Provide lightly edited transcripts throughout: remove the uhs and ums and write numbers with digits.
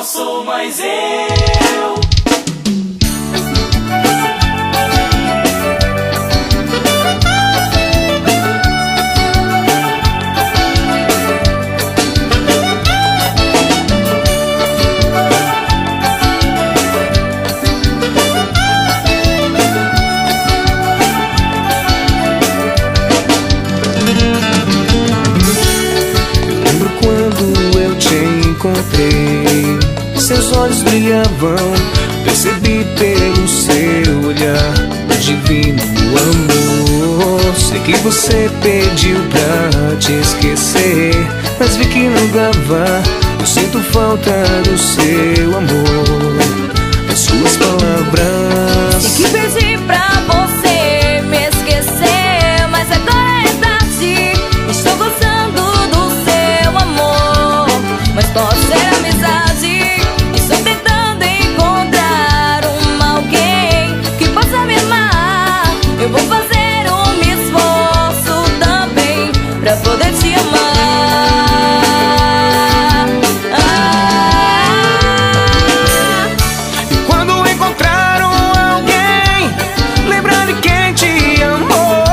só sou mais eu. Encontrei, seus olhos brilhavam, percebi pelo seu olhar o divino amor. Sei que você pediu pra te esquecer, mas vi que não dava. Eu sinto falta do seu amor, das suas palavras. Sei que pedi pra você me esquecer, mas agora é tarde. Estou gostando do seu amor, mas pode ser amizade. Estou tentando encontrar alguém que possa me amar. Eu vou fazer esforço também pra poder te amar. E quando encontrar alguém, lembrar de quem te amou.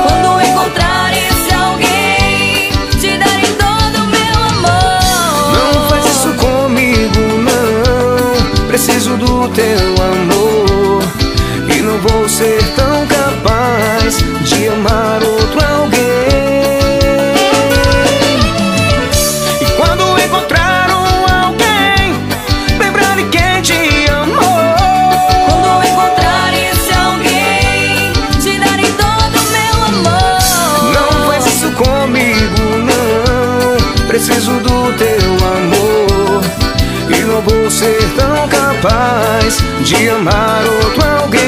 Quando encontrar esse alguém, te darei todo o meu amor. Não faz isso comigo, não. Preciso do teu amor e não vou ser tão capaz de amar outro alguém. E quando encontrar alguém, lembrar de quem te amou. Quando encontrar esse alguém, te darei todo o meu amor. Não faz isso comigo, não. Preciso do teu amor e não vou ser tão capaz de amar outro alguém.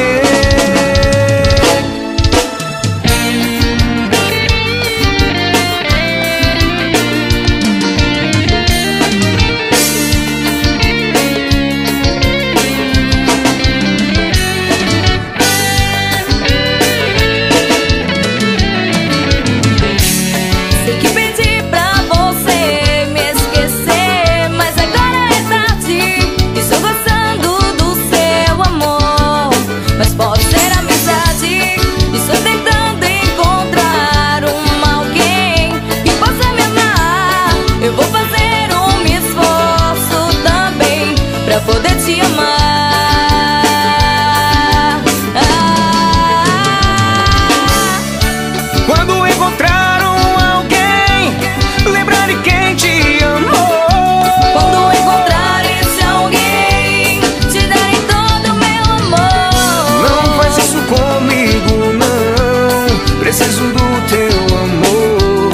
Sei que pedi pra você me esquecer, mas agora é tarde. Estou gostando do seu amor, mas pode ser amizade. Estou tentando encontrar alguém que possa me amar. Eu vou fazer esforço também pra poder te amar. Quando encontrar alguém, lembrar de quem te amou. Quando encontrar esse alguém, te darei todo o meu amor. Não faz isso comigo, não. Preciso do teu amor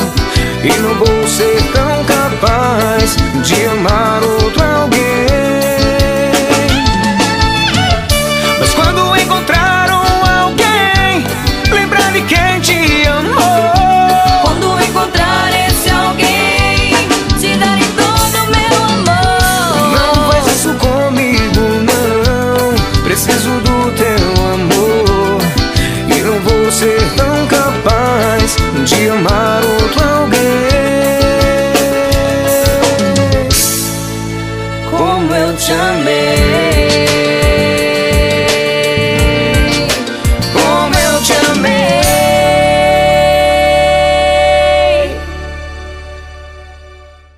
e não vou ser tão capaz de amar outro alguém. Mas quando encontrar alguém, lembrar de quem te amou. Quando encontrar esse alguém, te darei todo o meu amor. Não faz isso comigo, não. Preciso do teu amor e não vou ser tão capaz de amar outro alguém. Como eu te amei.